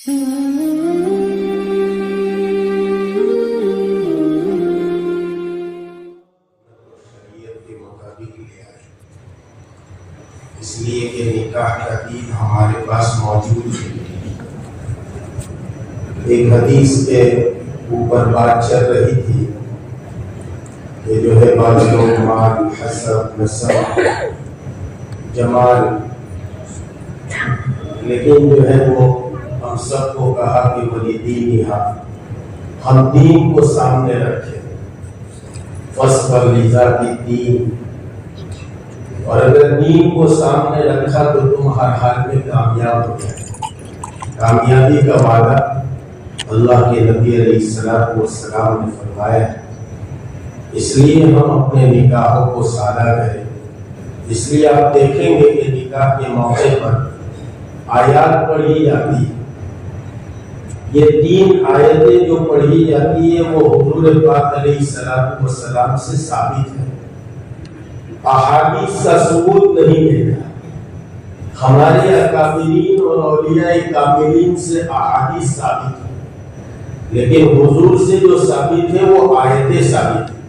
اس لیے کہ نکاح کا دین ہمارے پاس موجود ہے۔ ایک حدیث کے اوپر بات چل رہی تھی کہ جو ہے بعض لوگ مال، حسب، نسب، جمال، لیکن جو ہے وہ ہم سب کو کہا کہ ولی دین ہم دین کو سامنے رکھیں، فاصبر لذات الدین، اور اگر دین کو سامنے رکھا تو تم ہر حال میں کامیاب ہو جائے۔ کامیابی کا وعدہ اللہ کے نبی علیہ السلام نے فرمایا ہے، اس لیے ہم اپنے نکاحوں کو سالہ کریں۔ اس لیے آپ دیکھیں گے کہ نکاح کے موقع پر آیات پڑھی جاتی ہے۔ یہ 3 آیتیں جو پڑھی جاتی ہیں وہ حضور پاک علیہ السلام سے ثابت ہے، احادیث کا ثبوت نہیں دیتا۔ ہمارے اکابرین اور اولیاء کاملین سے احادیث ثابت ہے، لیکن حضور سے جو ثابت ہے وہ آیتیں ثابت ہیں۔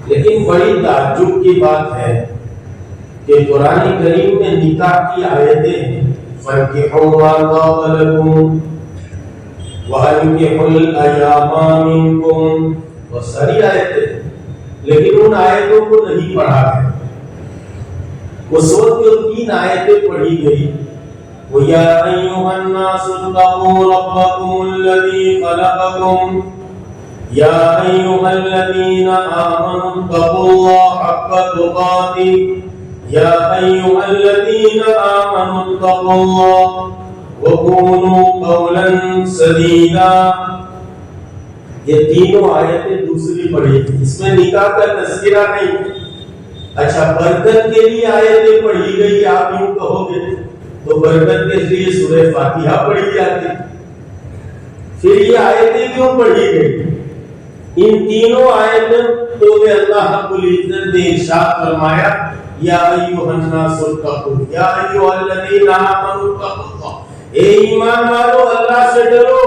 لیکن بڑی تعجب کی بات ہے کہ قرآن کریم میں نکاح کی آیتیں ہیں، فَانكِحُوا مَا طَابَ لَكُمْ وَأَنكِحُوا الْأَيَامَ مِنكُمْ، وہ ساری آیتیں، لیکن ان آیتوں کو نہیں پڑھا گیا۔ اس وقت جو 3 آیتیں پڑھی گئی وہ یا ایھا الناس اتقوا ربکم الذی خلقکم یا ایھا الذین آمنوا اتقوا اللہ حق تقاته یا ایھا الذین آمنوا اتقوا اللہ وقولوا قولا سدیدا۔ یہ تینوں آیتیں دوسری پڑھی تھی، اس میں نکاح کا تذکرہ نہیں ہے۔ اچھا، برکت کے لیے آیتیں پڑھی گئی، آپ یوں کہو گے تو برکت کے لیے سورہ فاتحہ پڑھی جاتی، پھر یہ آیتیں کیوں پڑھی گئی؟ ان تینوں آیتوں تو اللہ رب العزت نے ارشاد فرمایا یا ایھا الناس اتقوا یا ایھا الذین آمنوا اتقوا اللہ، اے ایمان والو اللہ سے ڈرو،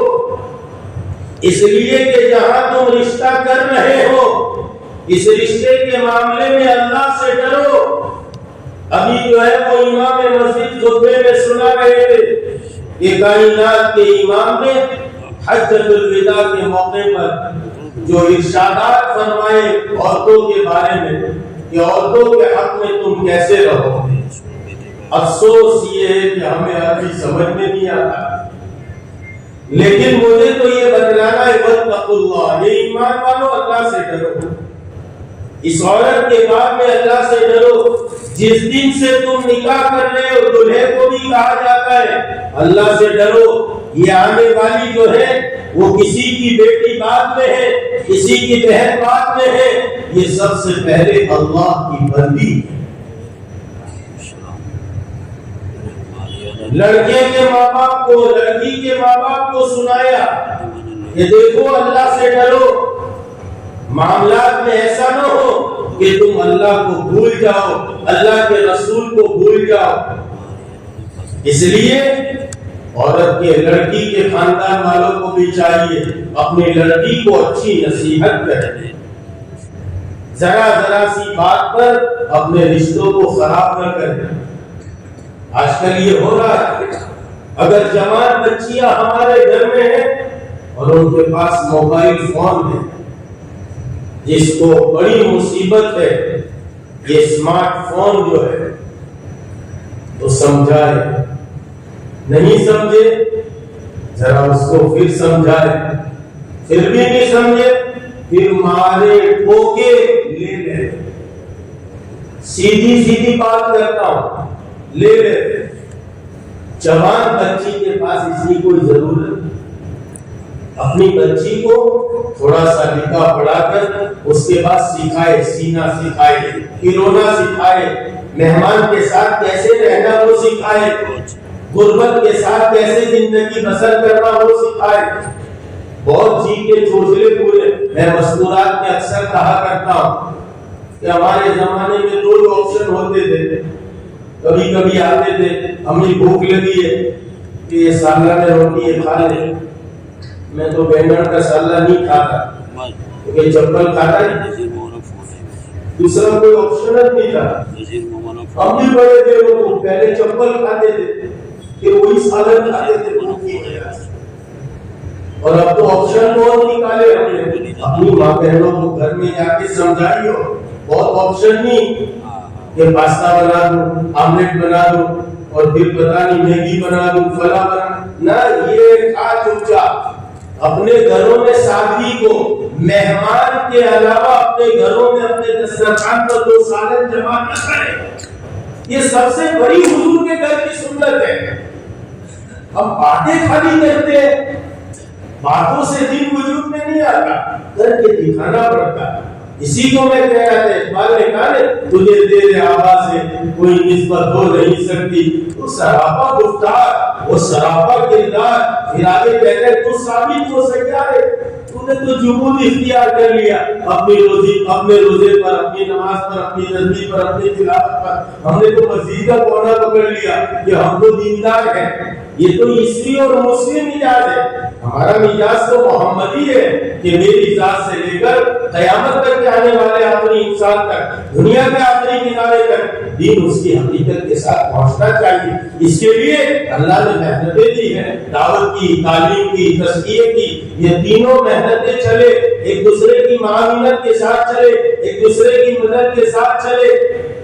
اس لیے کہ جہاں تم رشتہ کر رہے ہو اس رشتے کے معاملے میں اللہ سے ڈرو۔ ابھی جو ہے وہ امام مسجد خطبے میں سنا رہے تھے کہ کائنات کے امام نے حجۃ الوداع کے موقع پر جو ارشادات فرمائے عورتوں کے بارے میں کہ عورتوں کے حق میں تم کیسے رہو۔ افسوس یہ ہے کہ ہمیں عربی سمجھ میں نہیں آتا، لیکن مجھے تو یہ بتلانا ہے واتقوا اللہ، یہ ایمان والو اللہ سے ڈرو۔ اس عورت کے بعد میں اللہ سے ڈرو، جس دن سے تم نکاح کر رہے ہو دلہے کو بھی کہا جاتا ہے اللہ سے ڈرو۔ یہ آنے والی جو ہے وہ کسی کی بیٹی بعد میں ہے، کسی کی بہن بعد میں ہے، یہ سب سے پہلے اللہ کی بندی ہے۔ لڑکے کے ماں باپ کو، لڑکی کے ماں باپ کو سنایا کہ دیکھو اللہ سے ڈرو، معاملات میں ایسا نہ ہو کہ تم اللہ کو بھول جاؤ، اللہ کے رسول کو بھول جاؤ۔ اس لیے عورت کے لڑکی کے خاندان والوں کو بھی چاہیے اپنی لڑکی کو اچھی نصیحت کریں، ذرا ذرا سی بات پر اپنے رشتوں کو خراب نہ کریں۔ آج کل یہ ہو رہا ہے، اگر جوان بچیاں ہمارے گھر میں ہیں اور ان کے پاس موبائل فون ہے، جس کو بڑی مصیبت ہے یہ اسمارٹ فون جو ہے، تو سمجھائے، نہیں سمجھے ذرا اس کو پھر سمجھائے، پھر بھی نہیں سمجھے پھر مارے ٹھوکے لے لے۔ سیدھی سیدھی بات کرتا ہوں، لے لے۔ جوان بچی کے پاس اس کی کوئی ضرورت نہیں، اپنی بچی کو تھوڑا سا لکھا پڑھا کر اس کے بعد سکھائے، سینا سکھائے، رونا سکھائے، مہمان کے ساتھ کیسے رہنا وہ سکھائے، غربت کے ساتھ کیسے زندگی بسر کرنا وہ سکھائے۔ بہت جی کے چوچلے پورے میں مذکورات میں اکثر کہا کرتا ہوں کہ ہمارے زمانے میں 2 آپشن ہوتے تھے، کبھی کبھی آتے تھے امی بھوک لگی ہے، کہ یہ سالہ میں روٹی یہ کھا لے، میں تو بینگن کا سالہ نہیں کھاتا کیونکہ چپل کھاتا ہے، دوسرا کوئی آپشن نہیں تھا۔ ہم بھی بڑے تھے وہ پہلے چپل کھاتے تھے کہ وہی سالن کھاتے تھے، اور اب تو آپشن بہت نکالے ہم نے۔ اپنی ماں بہنوں کو گھر میں جا کے سمجھائیے، بہت آپشن نہیں کہ پاستا بنا دوں، آملیٹ بنا دوں، اور پھر پتہ نہیں میگی بنا دوں، فلاں بنا، نہ، یہ کھا چپ چاپ اپنے گھروں میں سادگی کو، مہمان کے علاوہ اپنے گھروں میں اپنے دسترخوان پر 2 سالن جمع نہ کریں۔ یہ سب سے بڑی حضور کے گھر کی سنت ہے۔ ہم باتیں خالی کرتے ہیں، باتوں سے دین وجود میں نہیں آتا، کر کے دکھانا پڑتا ہے۔ اسی کو میں کہہ رہا تھا، اقبال نے کہا نا، تجھے تیرے آبا سے کوئی نسبت ہو نہیں سکتی، تو سراپا گفتار، وہ سراپا کردار، پھر آگے کہتے ہیں تو ثابت ہو سکیا ہے، تو نے تو جمود اختیار کر لیا اپنی روزی، اپنے روزے پر، اپنی نماز پر، اپنی تسبیح پر، اپنی تلاوت پر۔ ہم نے تو مزید کا کونا پکڑ لیا کہ ہم تو دیندار ہیں۔ یہ تو عیسوی اور مسلم مزاج ہے، ہمارا مزاج تو محمدی ہے کہ میری ذات سے لے کر قیامت تک آنے والے آخری انسان تک، دنیا کے آخری کنارے تک دین اس کی حقیقت کے ساتھ پہنچنا چاہیے۔ اس کے لیے اللہ نے محنتیں دی ہیں، دعوت کی، تعلیم کی، تزکیے کی، یہ تینوں محنتیں چلے، ایک دوسرے کی معاونت کے ساتھ چلے، ایک دوسرے کی مدد کے ساتھ چلے۔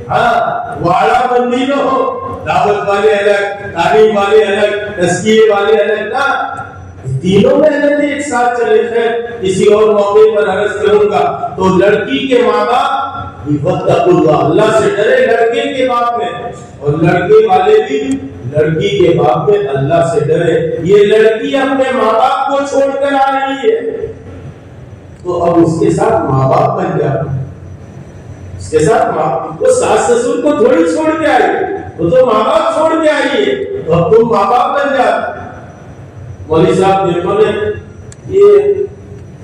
ہاں، واڑا بندی نہ ہو، دعوت والے الگ، تعلیم والے الگ، تزکیے والے الگ، نہ، تینوں محنتیں ایک ساتھ چلے۔ خیر، کسی اور موقع پر عرض کروں گا۔ تو لڑکی کے ماں باپ واتقوا اللہ، اللہ سے ڈرے لڑکے کے باپ میں، اور لڑکے والے بھی لڑکی کے باپ میں اللہ سے ڈرے۔ یہ لڑکی اپنے ماں باپ کو چھوڑ کر آ رہی ہے، تو اب اس کے ساتھ ماں باپ بن جاؤ، اس کے ساتھ ماں، وہ ساس سسر کو تھوڑی چھوڑ کے آئی، وہ تو ماں باپ چھوڑ کے آئی ہے، تو اب تم ماں باپ بن جاؤ۔ مولوی صاحب دیکھو نے یہ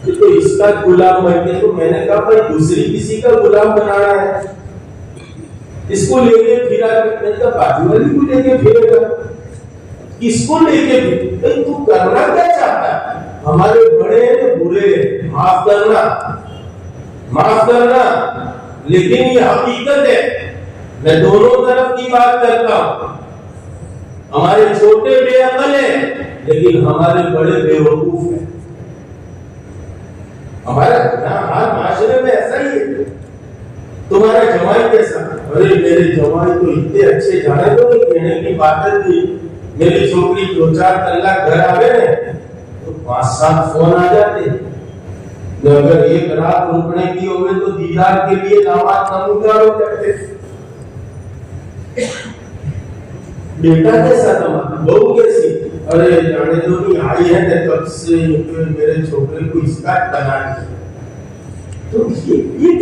تو اس کا غلام بن کے، تو میں نے کہا بھائی دوسری کسی کا غلام بنانا ہے، اس کو لے کے پھرا، میں نے کہا باجو والی کو لے کے پھرے گا، اس کو لے کے پھر تو کرنا کیا چاہتا ہے؟ ہمارے بڑے ہیں برے، معاف کرنا، معاف کرنا، لیکن یہ حقیقت ہے، میں دونوں طرف کی بات کرتا ہوں۔ ہمارے چھوٹے بے عقل ہیں لیکن ہمارے بڑے بے وقوف ہیں۔ ہمارا حال معاشرے میں ایسا ہی ہے۔ تمہارا جمائی کیسا؟ ارے میرے جمائی تو اتنے اچھے، جانے تو نہیں کہنے کی بات تھی، میری چھوکری 2-4 طلاق گھر آ گئے تو 5-7 فون آ جاتے، اگر ایک رات رکنے کی ہوئے تو دیدار کے لیے دعوات نمودار ہو جاتے۔ بیٹا کیسا تمہارا، بہو کیسی؟ ارے جانے تو نہیں آئی ہے تب سے میرے چھوکرے کو اس کا بنا دیا۔ تو یہ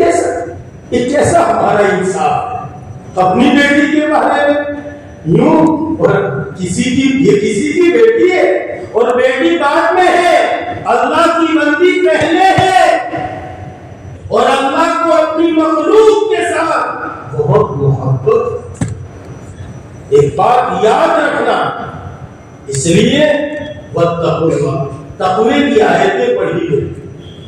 کیسا ہمارا انصاف ہے اپنی بیٹی کے بارے میں یوں؟ اور کسی کی بیٹی ہے اور بیٹی بعد میں ہے، اللہ کی بندی پہلے ہے، اور اللہ کو اپنی مخلوق کے ساتھ بہت محبت۔ ایک بات یاد رکھنا، اس لیے واتقوا اللہ، تقوی کی آیتیں پڑھی گئی۔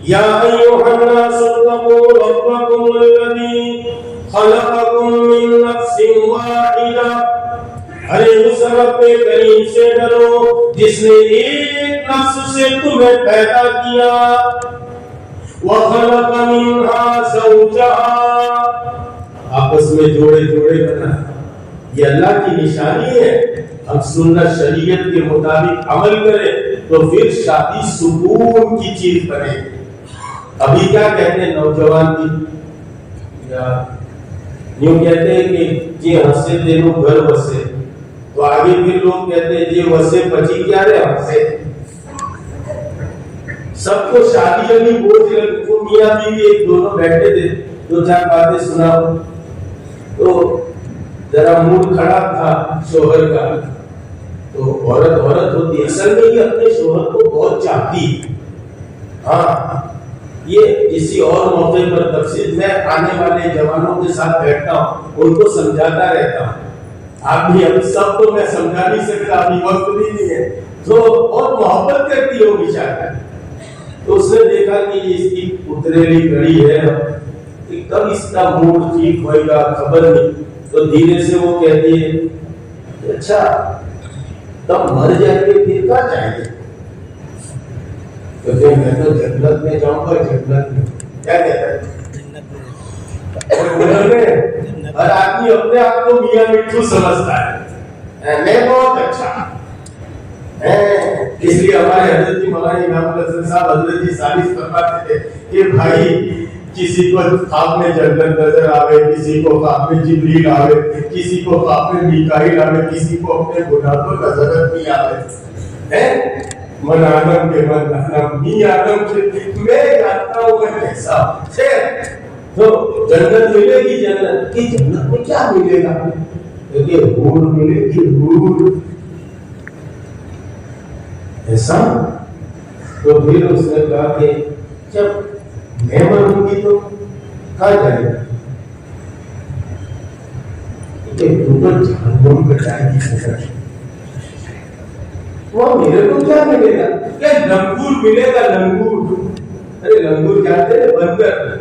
یا ایھا الناس اتقوا ربکم الذی خلقکم من نفس واحدہ، ارے اس رب کریم سے ڈرو جس نے ایک نفس سے تمہیں پیدا کیا، وخلق منہا زوجہا، آپس میں جوڑے جوڑے بنا۔ یہ اللہ کی نشانی ہے، ہم سنت شریعت کے مطابق عمل کریں تو پھر شادی سکون کی چیز بنے۔ ابھی کیا کہتے ہیں نوجوان بھی، یوں کہتے ہیں کہ جی ہنسے تینوں گھر بسے، تو آگے پھر لوگ کہتے ہیں جی وسے بچی کیا رہے ہنسے۔ سب کو شادی ابھی بوجھ لگ، وہ میاں بیوی ایک دونوں بیٹھے تھے، 2-4 باتیں سناؤ، تو ذرا موڈ خراب تھا شوہر کا، تو عورت ہوتی، اصل میں یہ اپنے شوہر کو بہت چاہتی ہے۔ ہاں، یہ کسی اور موقع پر تفصیل، میں آنے والے جوانوں کے ساتھ بیٹھتا ہوں، ان کو سمجھاتا رہتا ہوں آپ بھی اب سب کو میں سمجھا نہیں سکتا، ابھی وقت بھی نہیں ہے، تو بہت محبت کرتی ہے وہ بیچارہ۔ تو اس نے دیکھا کہ اس کی اتریلی گھڑی ہے، کہ کب اس کا موڈ ٹھیک ہوئے گا خبر نہیں، تو دھیرے سے وہ کہتی ہے اچھا تب مر جائیں گے پھر کہاں جائیں گے؟ تو میں تو جنت میں جاؤں گا، جنت میں کیا کہتا ہے؟ ہر آدمی اپنے آپ کو میاں مٹھو سمجھتا ہے، میں بہت اچھا، اس لیے ہمارے حضرت مولانا امام الحسن صاحب حضرت جی ثالث فرماتے تھے کہ بھائی کسی کو خواب میں جنت نظر آوے، کسی کو خواب میں جبریل آوے، کسی کو خواب میں میکائیل آوے، کسی کو اپنے گناہوں کا ضرورت نہیں آوے، من آدم کے من آدم، می آدم کے میں جانتا ہوں میں کیسا خیر۔ تو جنت ملے گی، جنت کی جنت میں کیا ملے گا؟ کیونکہ حور ملے گی، حور ایسا۔ تو پھر اس نے کہا کہ جب میں مروں گی تو کہاں جائے گا؟ کہ جہنم میں جائے گی، وہ میرے کو کیا ملے گا؟ کہ لنگور ملے گا، لنگور۔ ارے لنگور جانتے ہیں؟ بندر۔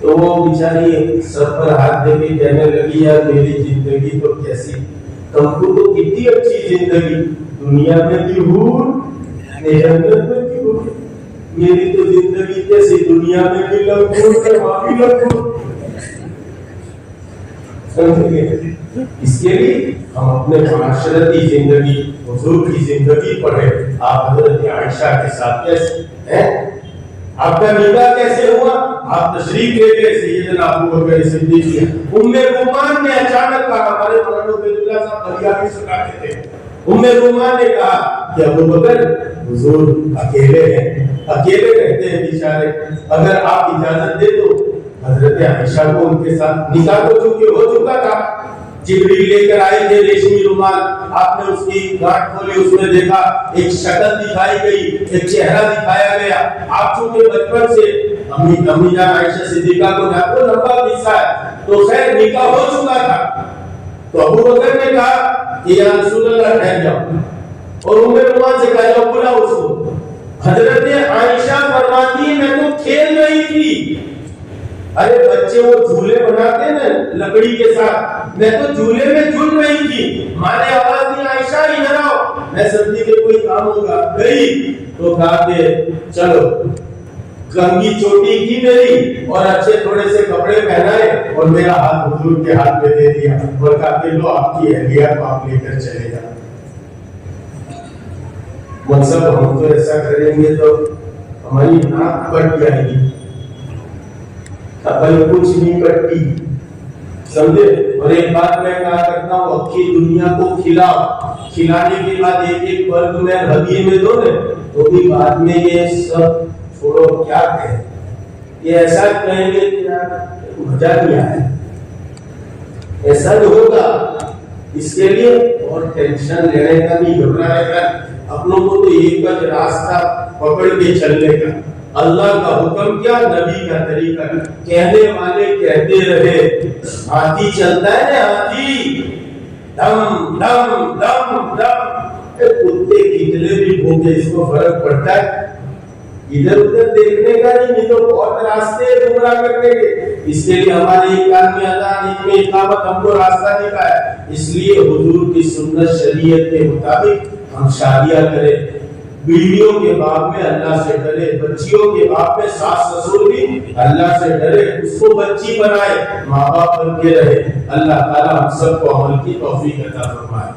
تو وہ بیچاری سر پر ہاتھ دے کے کہنے لگی یار میری زندگی تو کیسی، تم کو تو کتنی اچھی زندگی، دنیا میں بھی حور، جنت میں بھی حور، میری تو زندگی کیسی، دنیا میں بھی لنگور، وہاں بھی لنگور۔ اس کے لیے ہم اپنے معاشرتی زندگی، حضور کی زندگی پڑھیں۔ آپ حضرت عائشہ کے ساتھ کیسے ہیں؟ آپ کا نکاح کیسے ہوا؟ آپ تشریف لے گئے سیدنا ابو بکر صدیق کی۔ ام رومان نے اچانک کہا، ہمارے مولانا عبید اللہ صاحب بریانی سکھاتے تھے، ام رومان نے کہا کہ ابو بکر حضور اکیلے ہیں، اکیلے رہتے ہیں بیچارے، اگر آپ اجازت دے تو حضرت عائشہ کو ان کے ساتھ نکاح کو چونکہ ہو چکا تھا، جبریل لے کر آئے تھے ریشمی رومال، آپ نے اس کی گاٹھ کھولی، اس میں دیکھا ایک شکل دکھائی گئی، ایک چہرہ دکھایا گیا۔ آپ چونکہ بچپن سے امی جان عائشہ صدیقہ کو جانتے ہو، لمبا قصہ ہے، تو خیر نکاح ہو چکا تھا۔ تو ابو بکر نے کہا کہ یا رسول اللہ ٹھہر جاؤ، اور ام رومان سے کہا جاؤ بلاؤ اس کو۔ حضرت عائشہ فرماتی ہے میں تو کھیل رہی تھی، ارے بچے وہ جھولے بناتے ہیں نا لکڑی کے ساتھ، میں تو جھولے میں جھول رہی تھی، ماں نے آواز دی عائشہ ادھر آؤ، میں سمجھی کہ کوئی کام ہوگا، گئی تو کہا کہ چلو کنگھی چوٹی کی میری اور اچھے تھوڑے سے کپڑے پہنائے اور میرا ہاتھ حضور کے ہاتھ میں دے دیا اور کہا کہ لو آپ کی اہلیہ کو آپ لے کر چلے جا۔ مقصد ہم تو ایسا کریں گے تو ہماری ناک کٹ جائے گی، عقل کچھ نہیں کٹتی، سمجھے؟ اور ایک بات میں کہا کرتا ہوں، اکھی دنیا کو کھلاؤ، کھلانے کے بعد ایک ایک برگ میں ہدیے میں دو نا، تو بھی بعد میں یہ سب چھوڑو کیا کہیں، یہ ایسا کہیں گے کہ مزہ نہیں آیا، ایسا جو ہوگا۔ اس کے لیے اور ٹینشن لینے کا نہیں، گھبرانے کا، اپنوں کو تو ایک گز راستہ پکڑ کے چلنے کا۔ اللہ کا حکم کیا، نبی کا طریقہ، کہنے والے کہتے رہے، ہاتھی چلتا ہے نا، ہاتھی دم دم دم دم، کتے کتنے بھی بھوکے اس کو فرق پڑتا ہے، ادھر ادھر دیکھنے کا نہیں تو بہت راستے گمراہ کرنے کے۔ اس کے لیے ہمارے اقامت اذان میں اقامت ہم کو راستہ دکھایا، اس لیے حضور کی سنت شریعت کے مطابق ہم شادیاں کریں، بیویوں کے باب میں اللہ سے ڈرے، بچیوں کے باب میں ساس سسر بھی اللہ سے ڈرے، اس کو بچی بنائے، ماں باپ بن کے رہے۔ اللہ تعالیٰ ہم سب کو عمل کی توفیق عطا فرمائے۔